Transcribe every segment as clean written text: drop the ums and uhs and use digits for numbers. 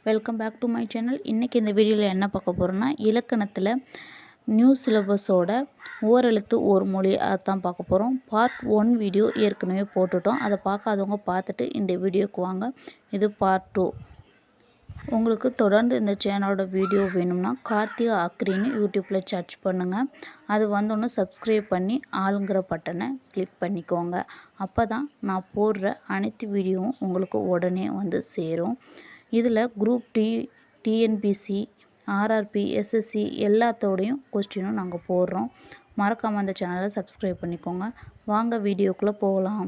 Welcome back to my channel. இன்றைக்கி இந்த வீடியோவில் என்ன பார்க்க போகிறோன்னா, இலக்கணத்தில் நியூ சிலபஸோட ஓரெழுத்து ஒரு மொழி அதான் பார்க்க போகிறோம். பார்ட் 1 வீடியோ ஏற்கனவே போட்டுட்டோம். அதை பார்க்காதவங்க பார்த்துட்டு இந்த வீடியோக்கு வாங்க. இது பார்ட் 2. உங்களுக்கு தொடர்ந்து இந்த சேனலோட வீடியோ வேணும்னா கார்த்திகா அக்ரின்னு யூடியூப்பில் சர்ச் பண்ணுங்கள். அது வந்தோன்னே சப்ஸ்கிரைப் பண்ணி ஆளுங்கிற பட்டனை கிளிக் பண்ணிக்கோங்க. அப்போ தான் நான் போடுற அனைத்து வீடியோவும் உங்களுக்கு உடனே வந்து சேரும். இதில் group D, TNPSC, RRB, SSC எல்லாத்தோடையும் கொஸ்டினும் நாங்கள் போடுறோம். மறக்காமல் அந்த சேனலை சப்ஸ்கிரைப் பண்ணிக்கோங்க. வாங்க வீடியோக்குள்ளே போகலாம்.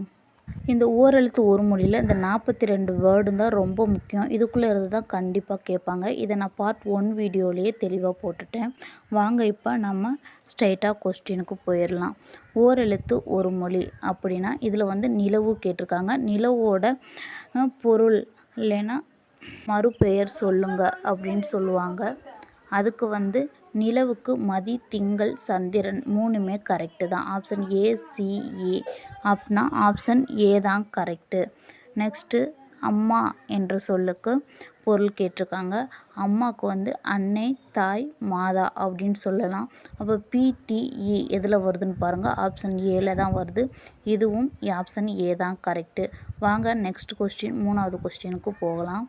இந்த ஓரெழுத்து ஒரு மொழியில் இந்த 42 வேர்டு தான் ரொம்ப முக்கியம். இதுக்குள்ளே இருந்து தான் கண்டிப்பாக கேட்பாங்க. இதை நான் பார்ட் 1 வீடியோலேயே தெளிவாக போட்டுட்டேன். வாங்க இப்போ நம்ம ஸ்ட்ரைட்டாக கொஸ்டினுக்கு போயிடலாம். ஓரெழுத்து ஒரு மொழி அப்படின்னா இதில் வந்து நிலவு கேட்டிருக்காங்க. நிலவோட பொருள் இல்லைன்னா மறுபெயர் சொல்லுங்க அப்படின்னு சொல்லுவாங்க. அதுக்கு வந்து நிலவுக்கு மதி, திங்கள், சந்திரன் மூணுமே கரெக்டு தான். ஆப்ஷன் ஏ, சி, ஏ அப்படின்னா ஆப்ஷன் ஏ தான் கரெக்டு. நெக்ஸ்ட்டு அம்மா என்ற சொல்லுக்கு பொருள் கேட்டிருக்காங்க. அம்மாவுக்கு வந்து அன்னை, தாய், மாதா அப்படின்னு சொல்லலாம். அப்போ பிடிஇ எதில் வருதுன்னு பாருங்கள். ஆப்ஷன் ஏல தான் வருது. இதுவும் ஆப்ஷன் ஏ தான் கரெக்டு. வாங்க நெக்ஸ்ட் கொஸ்டின், 3வது கொஸ்டினுக்கு போகலாம்.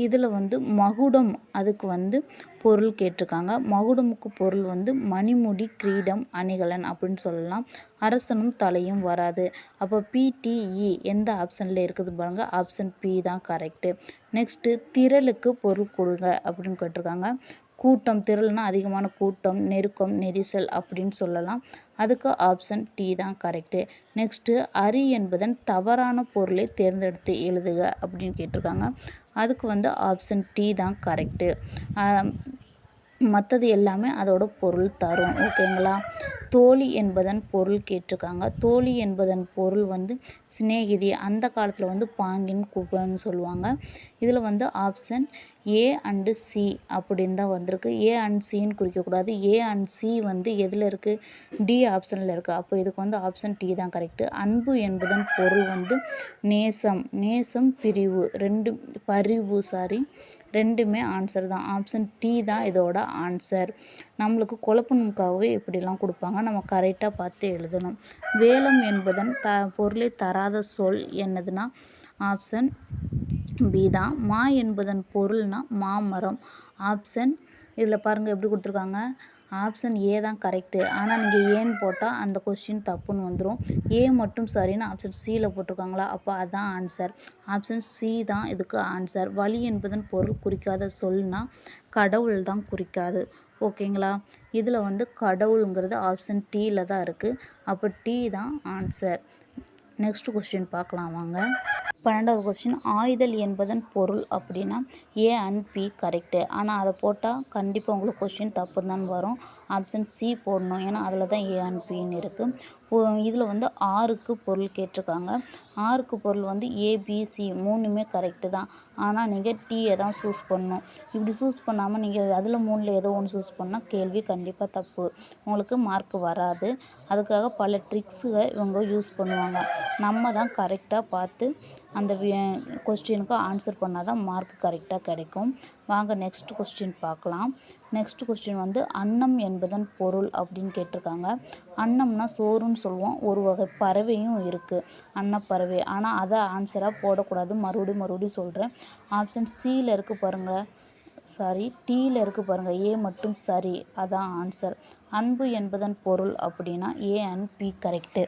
இதில் வந்து மகுடம் அதுக்கு வந்து பொருள் கேட்டிருக்காங்க. மகுடமுக்கு பொருள் வந்து மணிமுடி, கிரீடம், அணிகலன் அப்படின்னு சொல்லலாம். அரசனும் தலையும் வராது. அப்போ பிடிஇ எந்த ஆப்ஷனில் இருக்குது பாருங்கள். ஆப்ஷன் பி தான் கரெக்டு. நெக்ஸ்ட்டு திரளுக்கு பொருள் கொடுங்க அப்படின்னு கேட்டிருக்காங்க. கூட்டம், திரள்னா அதிகமான கூட்டம், நெருக்கம், நெரிசல் அப்படின்னு சொல்லலாம். அதுக்கு ஆப்ஷன் டி தான் கரெக்டு. நெக்ஸ்ட்டு அரி என்பதன் தவறான பொருளை தேர்ந்தெடுத்து எழுதுக அப்படின்னு கேட்டிருக்காங்க. அதுக்கு வந்து ஆப்ஷன் டி தான் கரெக்டு. மற்றது எல்லாமே அதோட பொருள் தரும். ஓகேங்களா. தோழி என்பதன் பொருள் கேட்டிருக்காங்க. தோழி என்பதன் பொருள் வந்து சிநேகிதி. அந்த காலத்தில் வந்து பாங்கின் கூப்பிடுன்னு சொல்லுவாங்க. இதில் வந்து ஆப்ஷன் ஏ அண்டு சி அப்படின்னு தான் வந்திருக்கு. ஏ அண்ட் சின்னு குறிக்கக்கூடாது. ஏ அண்ட் சி வந்து எதில் இருக்குது? டி ஆப்ஷனில் இருக்குது. அப்போ இதுக்கு வந்து ஆப்ஷன் டி தான் கரெக்டு. அன்பு என்பதன் பொருள் வந்து நேசம். நேசம், பிரிவு ரெண்டுமே ஆன்சர் தான். ஆப்ஷன் டி தான் இதோட ஆன்சர். நம்மளுக்கு குழப்பணுக்காகவே இப்படிலாம் கொடுப்பாங்க. நம்ம கரெக்டாக பார்த்து எழுதணும். வேலம் என்பதன் பொருளை தராத சொல் என்னதுன்னா ஆப்ஷன் பி தான். மா என்பதன் பொருள்னா மாமரம். ஆப்ஷன் இதில் பாருங்கள் எப்படி கொடுத்துருக்காங்க. ஆப்ஷன் ஏ தான் கரெக்டு. ஆனால் நீங்கள் ஏன்னு போட்டால் அந்த கொஸ்டின் தப்புன்னு வந்துடும். ஏ மட்டும் சரின்னு ஆப்ஷன் சியில் போட்டிருக்காங்களா, அப்போ அதுதான் ஆன்சர். ஆப்ஷன் சி தான் இதுக்கு ஆன்சர். வழி என்பதன் பொருள் குறிக்காத சொல்னா கடவுள் தான் குறிக்காது. ஓகேங்களா. இதில் வந்து கடவுளுங்கிறது ஆப்ஷன் டீயில் தான் இருக்குது. அப்போ டி தான் ஆன்சர். நெக்ஸ்ட் கொஸ்டின் பார்க்கலாம் வாங்க. 12வது கொஸ்டின், ஆய்தல் என்பதன் பொருள் அப்படின்னா ஏ அண்ட் பி கரெக்டு. ஆனால் அதை போட்டால் கண்டிப்பாக உங்களுக்கு கொஸ்டின் தப்பு தான் வரும். ஆப்ஷன் சி போடணும். ஏன்னா அதில் தான் ஏ அண்ட் பின்னு இருக்குது. இதில் வந்து ஆறுக்கு பொருள் கேட்டிருக்காங்க. ஆறுக்கு பொருள் வந்து ஏபிசி மூணுமே கரெக்டு தான். ஆனால் நீங்கள் டீயை தான் சூஸ் பண்ணணும். இப்படி சூஸ் பண்ணாமல் நீங்கள் அதில் 3ல் ஏதோ ஒன்று சூஸ் பண்ணால் கேள்வி கண்டிப்பாக தப்பு. உங்களுக்கு மார்க் வராது. அதுக்காக பல ட்ரிக்ஸுகளை இவங்க யூஸ் பண்ணுவாங்க. நம்ம தான் கரெக்டாக பார்த்து அந்த கொஸ்டினுக்கு ஆன்சர் பண்ணால் தான் மார்க் கரெக்டாக கிடைக்கும். வாங்க நெக்ஸ்ட் கொஸ்டின் பார்க்கலாம். நெக்ஸ்ட் கொஸ்டின் வந்து அன்னம் என்பதன் பொருள் அப்படின்னு கேட்டிருக்காங்க. அன்னம்னா சோறுன்னு சொல்லுவோம். ஒரு வகை பறவையும் இருக்குது, அன்னப்பறவை. ஆனால் அதை ஆன்சராக போடக்கூடாது. மறுபடியும் சொல்கிறேன். ஆப்ஷன் சியில் இருக்குது பாருங்கள். டீயில் இருக்குது பாருங்கள். ஏ மட்டும் சரி, அதான் ஆன்சர். அன்பு என்பதன் பொருள் அப்படின்னா ஏ அண்ட் பி கரெக்டு.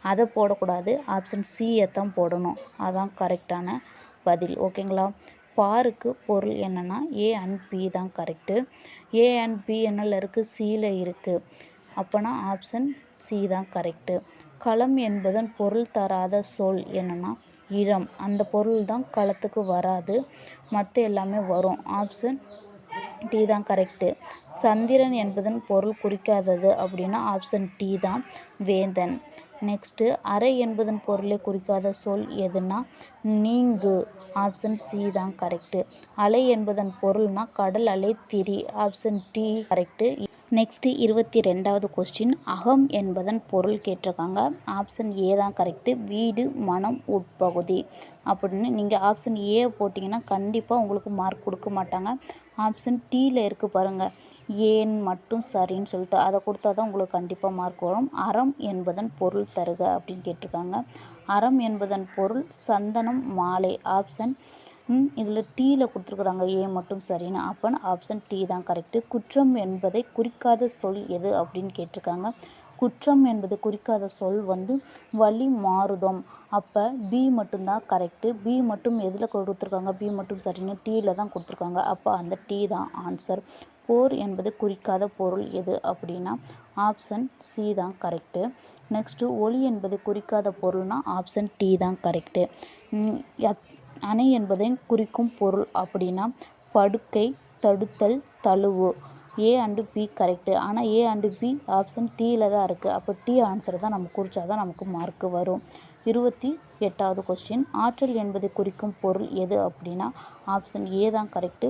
அதை போடக்கூடாது. ஆப்ஷன் சியை தான் போடணும். அதான் கரெக்டான பதில். ஓகேங்களா. பாருக்கு பொருள் என்னென்னா ஏ அண்ட் பி தான் கரெக்டு. ஏ அண்ட் பி என்னல இருக்குது? சியில் இருக்குது. அப்போனா ஆப்ஷன் சி தான் கரெக்டு. களம் என்பதன் பொருள் தராத சொல் என்னென்னா இடம். அந்த பொருள் தான் களத்துக்கு வராது. மற்ற எல்லாமே வரும். ஆப்ஷன் டி தான் கரெக்டு. சந்திரன் என்பதன் பொருள் குறிக்காதது அப்படின்னா ஆப்ஷன் டி தான் வேந்தன். நெக்ஸ்ட்டு அறை என்பதன் பொருளை குறிக்காத சொல் எதுனா நீங்கு. ஆப்ஷன் சி தான் கரெக்டு. அலை என்பதன் பொருள்னா கடல் அலை, திரி. Option D correct. நெக்ஸ்ட்டு 22வது கொஸ்டின் அகம் என்பதன் பொருள் கேட்டிருக்காங்க. ஆப்ஷன் ஏ தான் கரெக்டு. வீடு, மனம், உட்பகுதி அப்படின்னு நீங்கள் ஆப்ஷன் ஏ போட்டிங்கன்னா கண்டிப்பாக உங்களுக்கு மார்க் கொடுக்க மாட்டாங்க. ஆப்ஷன் டீயில் இருக்குது பாருங்கள், ஏன் மட்டும் சரின்னு சொல்லிட்டு அதை கொடுத்தா தான் உங்களுக்கு கண்டிப்பாக மார்க் வரும். அறம் என்பதன் பொருள் தருக அப்படின்னு கேட்டிருக்காங்க. அறம் என்பதன் பொருள் சந்தனம், மாலை. ஆப்ஷன் இதில் டீயில் கொடுத்துருக்குறாங்க ஏ மட்டும் சரின்னு. அப்போ ஆப்ஷன் டி தான் கரெக்டு. குற்றம் என்பதை குறிக்காத சொல் எது அப்படின்னு கேட்டிருக்காங்க. குற்றம் என்பது குறிக்காத சொல் வழி மாறுதம். அப்போ பி மட்டும்தான் கரெக்டு. பி மட்டும் எதில் கொடுத்துருக்காங்க, பி மட்டும் சரின்னு டீயில் தான் கொடுத்துருக்காங்க. அப்போ அந்த டீ தான் ஆன்சர். போர் என்பது குறிக்காத பொருள் எது அப்படின்னா ஆப்ஷன் சி தான் கரெக்டு. நெக்ஸ்ட்டு ஒளி என்பது குறிக்காத பொருள்னா ஆப்ஷன் டி தான் கரெக்டு. அணை என்பதை குறிக்கும் பொருள் அப்படின்னா படுக்கை, தடுத்தல், தழுவு. A and B correct. ஆனால் ஏ அண்டு பி ஆப்ஷன் டீயில் தான் இருக்குது. அப்போ டி ஆன்சர் தான் நம்ம குறித்தா தான் நமக்கு மார்க்கு வரும். 28வது கொஸ்டின் ஆற்றல் என்பதை குறிக்கும் பொருள் எது அப்படின்னா ஆப்ஷன் ஏ தான் கரெக்டு.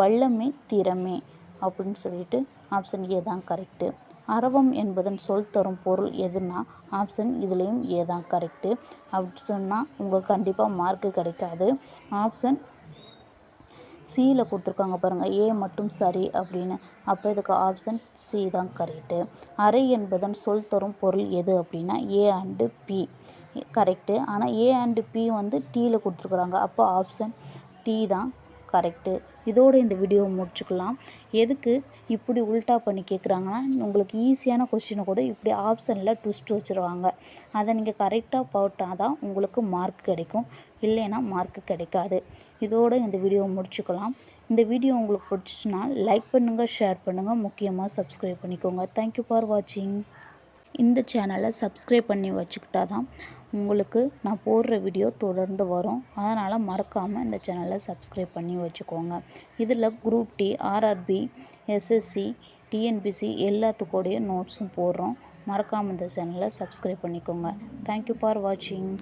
வல்லமை, திறமை அப்படின்னு சொல்லிட்டு ஆப்ஷன் ஏ தான் கரெக்டு. அரவம் என்பதன் சொல் தரும் பொருள் எதுனா ஆப்ஷன் இதுலேயும் ஏ தான் கரெக்டு. அப்படி சொன்னால் உங்களுக்கு கண்டிப்பாக மார்க்கு கிடைக்காது. ஆப்ஷன் சியில் கொடுத்துருக்காங்க பாருங்கள், ஏ மட்டும் சரி அப்படின்னு. அப்போ இதுக்கு ஆப்ஷன் சி தான் கரெக்டு. அறை என்பதன் சொல் தரும் பொருள் எது அப்படின்னா ஏ அண்டு பி கரெக்டு. ஆனால் ஏ அண்டு பி டீயில் கொடுத்துருக்குறாங்க. அப்போ ஆப்ஷன் டி தான் கரெக்டு. இதோடு இந்த வீடியோவை முடிச்சுக்கலாம். எதுக்கு இப்படி உல்ட்டா பண்ணி கேட்குறாங்கன்னா உங்களுக்கு ஈஸியான கொஸ்டினை கூட இப்படி ஆப்ஷனில் ட்விஸ்ட் வச்சுருவாங்க. அதை நீங்கள் கரெக்டாக போட்டால் தான் உங்களுக்கு மார்க் கிடைக்கும், இல்லைன்னா மார்க்கு கிடைக்காது. இதோடு இந்த வீடியோவை முடிச்சுக்கலாம். இந்த வீடியோ உங்களுக்கு பிடிச்சிச்சுன்னா லைக் பண்ணுங்கள், ஷேர் பண்ணுங்கள், முக்கியமாக சப்ஸ்கிரைப் பண்ணிக்கோங்க. தேங்க்யூ ஃபார் வாட்சிங். இந்த சேனலை சப்ஸ்கிரைப் பண்ணி வச்சுக்கிட்டா தான் உங்களுக்கு நான் போடுற வீடியோ தொடர்ந்து வரும். அதனால் மறக்காமல் இந்த சேனலை சப்ஸ்கிரைப் பண்ணி வச்சுக்கோங்க. இதில் group D, RRB, SSC, TNPSC எல்லாத்துக்கூடைய நோட்ஸும் போடுறோம். மறக்காமல் இந்த சேனலை சப்ஸ்கிரைப் பண்ணிக்கோங்க. தேங்க்யூ ஃபார் வாட்சிங்.